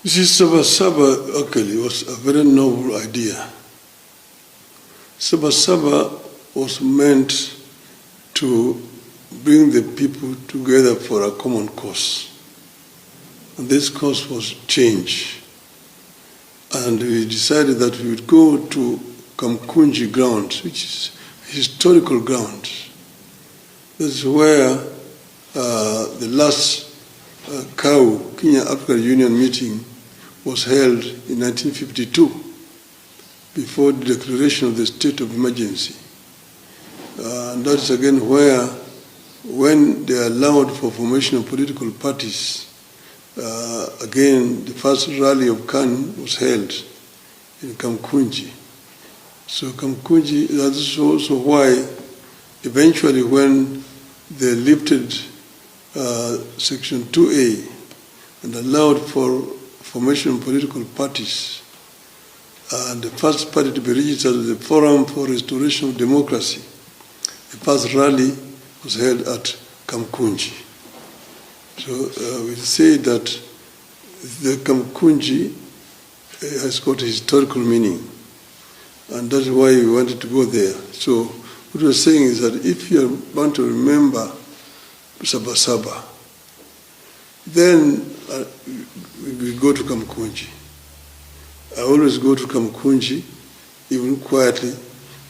You see, Saba actually was a very noble idea. Saba was meant to bring the people together for a common cause. And this cause was change. And we decided that we would go to Kamkunji grounds, which is historical grounds. This is where the last Kenya African Union meeting was held in 1952, before the declaration of the state of emergency. And that's again where, when they allowed for formation of political parties, again, the first rally of KANU was held in Kamkunji. So Kamkunji, that's also why eventually when they lifted Section 2A and allowed for formation of political parties, and the first party to be registered as the Forum for Restoration of Democracy, the first rally was held at Kamkunji. So we say that the Kamkunji has got a historical meaning, and that's why we wanted to go there. So what we're saying is that if you want to remember Saba, then we go to Kamkunji. I always go to Kamkunji, even quietly,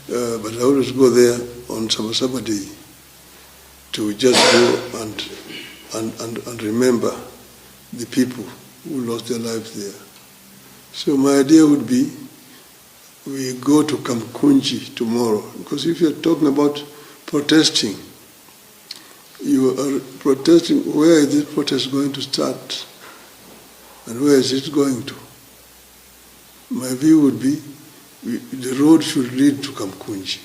but I always go there on Saba Day to just go and remember the people who lost their lives there. So my idea would be we go to Kamkunji tomorrow, because if you're talking about protesting, you are protesting, where is this protest going to start? And where is it going to? My view would be the road should lead to Kamkunji.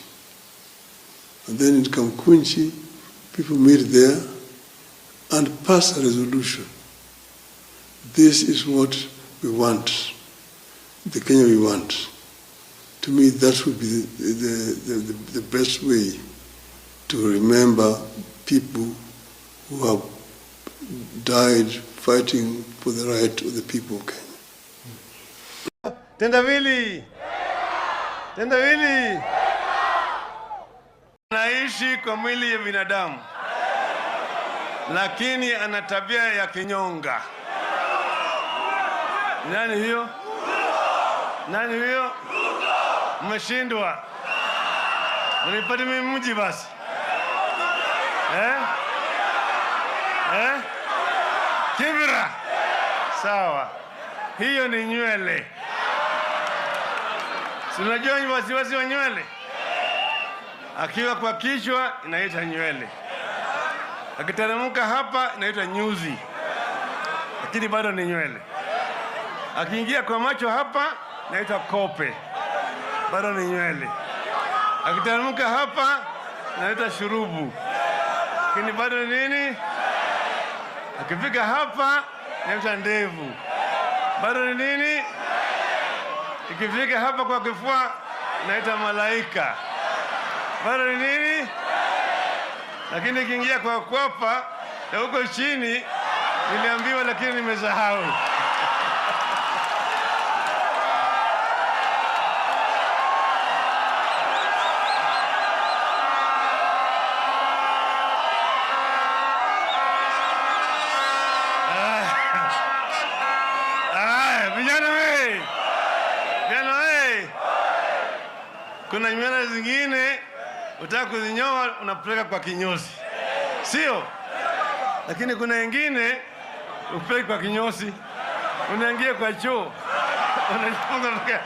And then in Kamkunji, people meet there and pass a resolution. This is what we want, the Kenya we want. To me, that would be the best way to remember people who have died fighting for the right of the people of Kenya. Tendawili! Tendawili! Anaishi kwa mwili ya binadamu, lakini ana tabia ya kinyonga. Nani hiyo? Nani hiyo? Mmeshindwa. Mnipate mimi mji basi. Kibra. Sawa. Hiyo ni nywele. Si unajua wasiwasi wa nywele? Akiwa kwa kichwa inaitwa nywele. Akiteremka hapa inaitwa nyuzi. Lakini bado ni nywele. Akiingia kwa macho hapa inaitwa kope. Bado ni nywele. Akiteremka hapa inaitwa shurubu. Lakini bado ni nini? Akifika hapa inaitwa ndevu. Bado ni nini? Ikifika hapa kwa kifua inaitwa malaika. Bado ni nini? Lakini ikiingia kwa kwapa na huko chini niliambiwa, lakini nimesahau. Kuna nywele zingine utaka kuzinyoa unapeleka kwa kinyozi, sio? Lakini kuna wengine upeleka kwa kinyozi, unaingia kwa choo, unajifunga.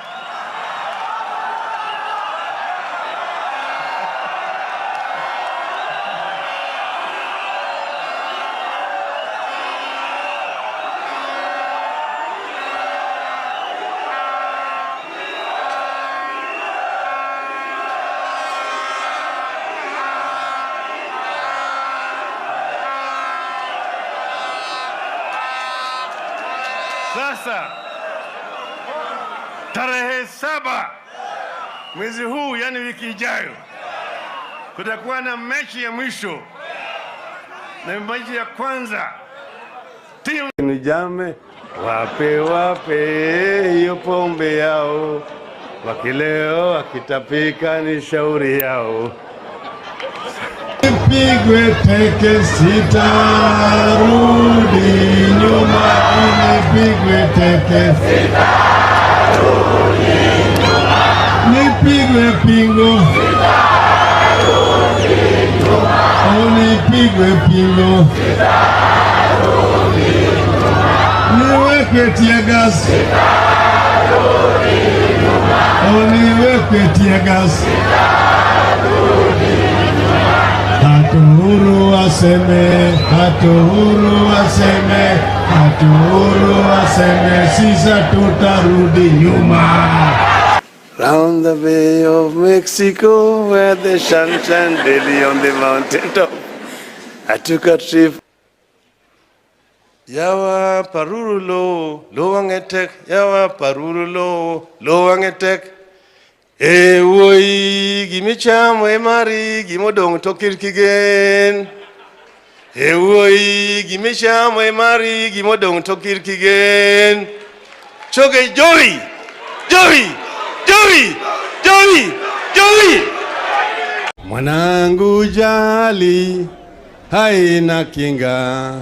Sasa tarehe 7 mwezi huu, yani wiki ijayo, kutakuwa na mechi ya mwisho, na mechi ya kwanza timu ni Jame wape hiyo pombe yao, wakileo wakitapika ni shauri yao. Nipigwe teke sitarudi nyuma, nipigwe teke sitarudi nyuma, nipigwe pingo sitarudi nyuma, nipigwe pingo sitarudi nyuma, niwekwe tiagas sitarudi nyuma, niwekwe tiagas sitarudi nyuma. Hatuhuru waseme, sisa tutarudi nyuma. Round the Bay of Mexico, where the sun shone daily on the mountain top, I took a trip. Yawa parurulo, lo wangetek, yawa parurulo, lo wangetek. Woi gimicham mari gimodong tokirkigen. Woi gimicham mari gimodong tokirkigen. Choge Joey. Mwanangu jali haina kinga,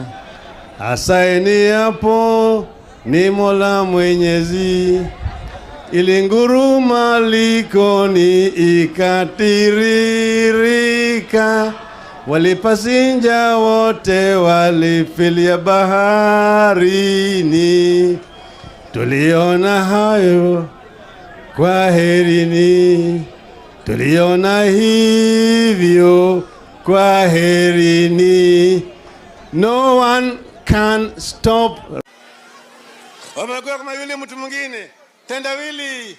asaini hapo ni Mola Mwenyezi. Ilinguruma likoni ikatiririka, walipasinja wote walifilia baharini. Tuliona hayo, kwaherini. Tuliona hivyo, kwaherini. No one can stop. Wamekuwa kama yule mtu mwingine. Tendawili.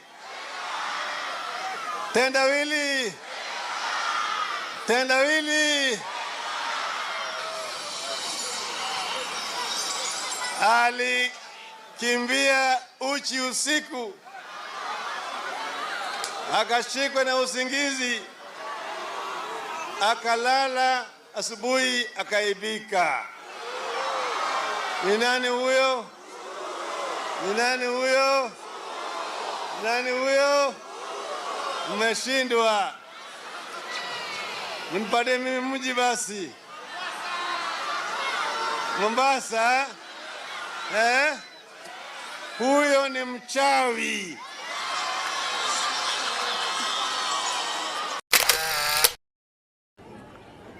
Alikimbia uchi usiku, akashikwa na usingizi, akalala, asubuhi akaibika. Ni nani huyo? Mmeshindwa. Nimpade mimi mji basi. Mombasa. Huyo ni mchawi.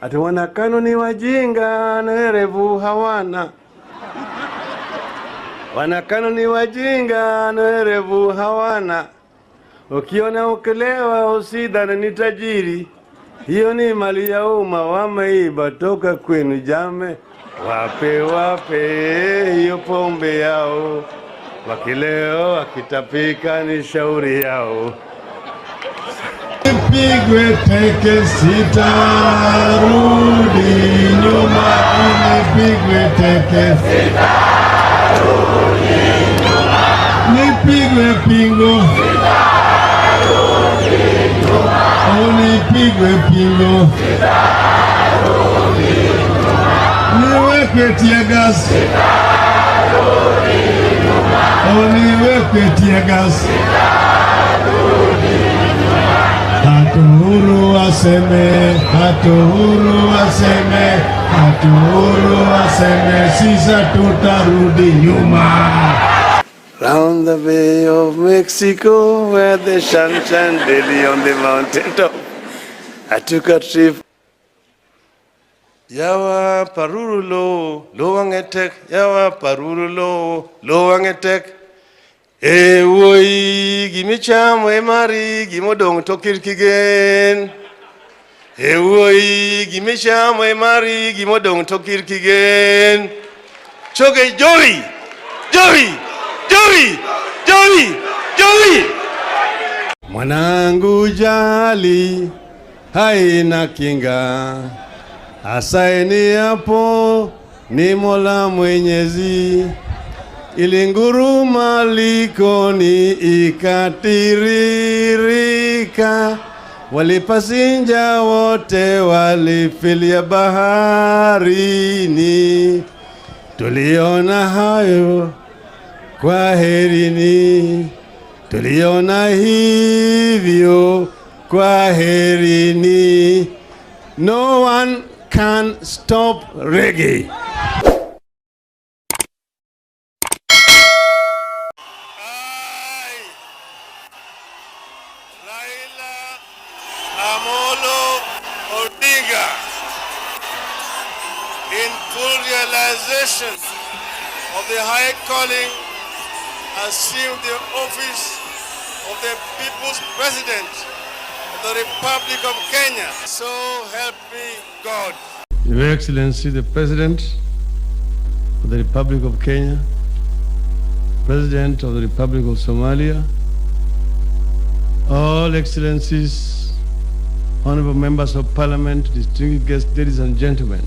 Ati wanakano ni wajinga na werevu hawana. Wanakano ni wajinga na werevu hawana. Ukiona ukelewa usidhani ni tajiri. Hiyo ni mali ya umma, wameiba toka kwenu jame. Wape hiyo pombe yao, wakileo wakitapika ni shauri yao. Nipigwe teke sitarudi nyuma, nipigwe teke sitarudi nyuma, nipigwe pingo sitarudi nyuma, nipigwe pingo sitarudi nyuma, niwekwe tiagas sitarudi nyuma, niwekwe tiagas sitarudi nyuma. Hatuhuru waseme, sisa tutarudi nyuma. Round the Bay of Mexico, where the sun shone daily on the mountain top, I took a trip. Yawa parurulo, lo wangetek, yawa parurulo, lo wangetek. Woi gimicham mari gimodong tokirkigen. Woi gimicham mari gimodong tokirkigen. Choge Joey. Mwanangu jali haina kinga, asaini hapo ni Mola Mwenyezi. Ilinguruma likoni ikatiririka, walipasinja wote walifilia baharini. Tuliona hayo, kwaherini. Tuliona hivyo, kwaherini. No one can stop reggae. Raila Amolo Odinga, in full realization of the high calling, assumed the office of the People's President of the Republic of Kenya. So help me God. Your Excellency, the President of the Republic of Kenya, President of the Republic of Somalia, all Excellencies, Honorable Members of Parliament, distinguished guests, ladies and gentlemen,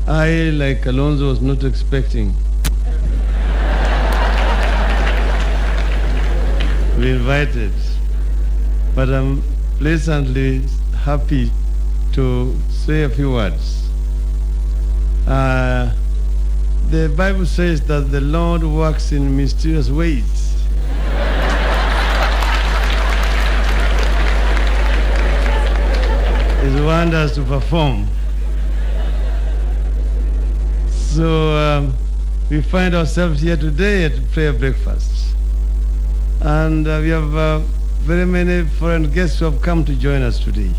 I, like Alonso, was not expecting to be invited, but I'm pleasantly happy to say a few words. The Bible says that the Lord works in mysterious ways. His wonders to perform. So we find ourselves here today at prayer breakfast. And we have very many foreign guests who have come to join us today.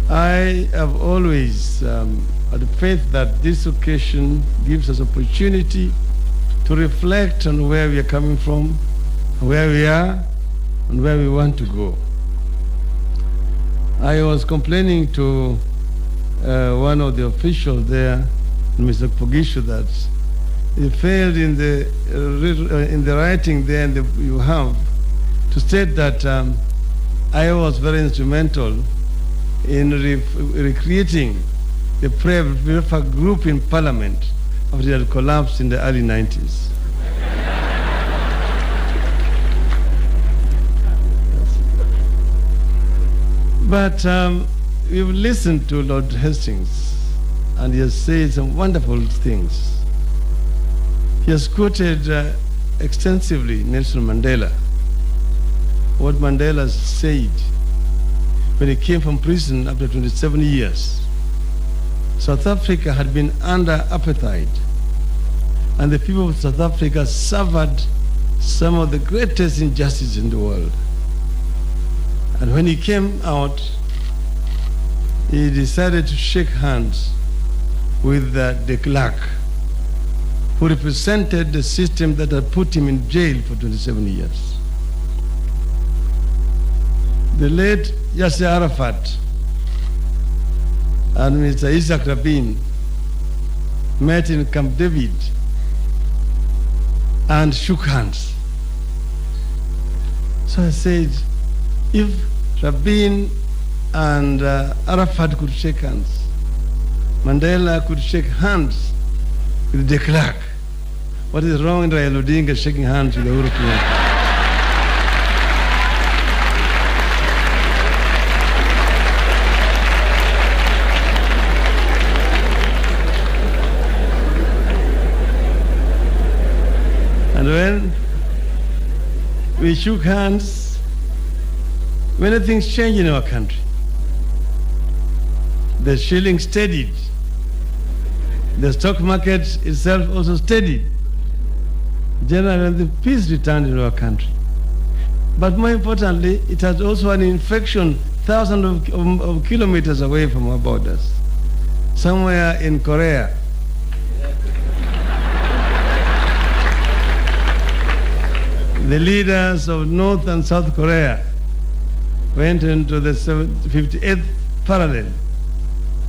I have always had faith that this occasion gives us opportunity to reflect on where we are coming from, where we are, and where we want to go. I was complaining to one of the officials there, Mr. Pogisho, that he failed in the writing there, and you have to state that I was very instrumental in recreating the prayer group in Parliament after it had collapsed in the early 90s. But we've listened to Lord Hastings, and he has said some wonderful things. He has quoted extensively Nelson Mandela, what Mandela said when he came from prison after 27 years. South Africa had been under apartheid, and the people of South Africa suffered some of the greatest injustice in the world. And when he came out, he decided to shake hands with de Klerk, who represented the system that had put him in jail for 27 years. The late Yasser Arafat and Mr. Isaac Rabin met in Camp David and shook hands. So I said, if Rabin and Arafat could shake hands, Mandela could shake hands with de Klerk, what is wrong in Raila Odinga shaking hands with the Uhuru Kenyatta? And when we shook hands, many things changed in our country. The shilling steadied. The stock market itself also steadied. Generally, the peace returned in our country. But more importantly, it has also an infection thousands of kilometers away from our borders. Somewhere in Korea, the leaders of North and South Korea went into the 58th parallel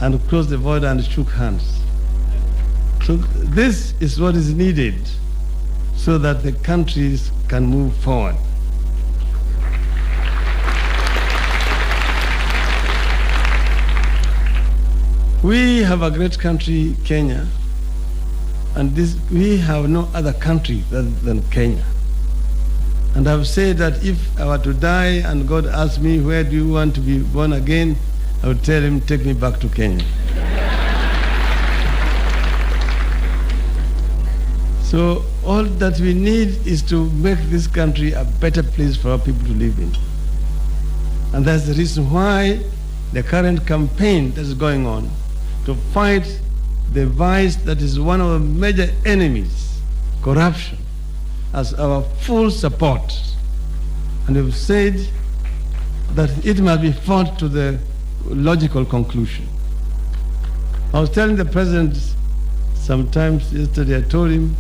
and crossed the border and shook hands. So this is what is needed so that the countries can move forward. We have a great country, Kenya, and we have no other country than Kenya. And I've said that if I were to die and God asked me, where do you want to be born again? I would tell him, take me back to Kenya. So all that we need is to make this country a better place for our people to live in. And that's the reason why the current campaign that is going on to fight the vice that is one of our major enemies, corruption, has our full support. And we've said that it must be fought to the logical conclusion. I was telling the president sometimes yesterday, I told him,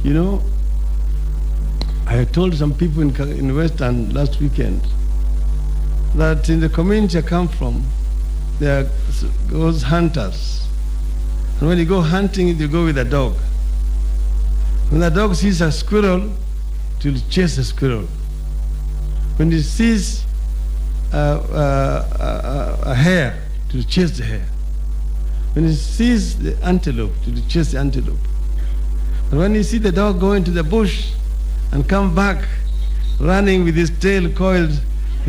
you know, I told some people in Western last weekend that in the community I come from, there goes hunters. And when you go hunting, you go with a dog. When the dog sees a squirrel, it will chase the squirrel. When it sees a hare, it will chase the hare. When it sees the antelope, it will chase the antelope. But when you see the dog go into the bush and come back running with his tail coiled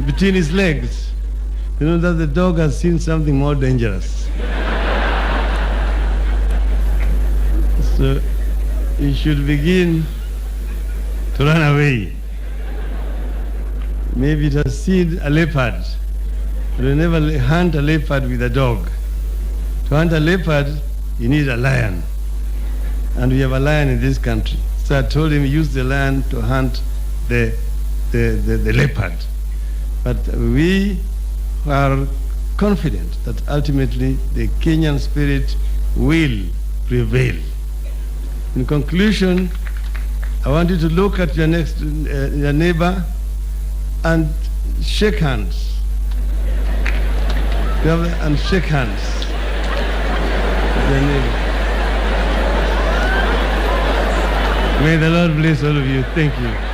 between his legs, you know that the dog has seen something more dangerous. So he should begin to run away. Maybe it has seen a leopard. But you never hunt a leopard with a dog. To hunt a leopard, you need a lion. And we have a lion in this country. So I told him use the lion to hunt the leopard. But we are confident that ultimately the Kenyan spirit will prevail. In conclusion, I want you to look at your your neighbor and shake hands. And shake hands with your neighbor. May the Lord bless all of you. Thank you.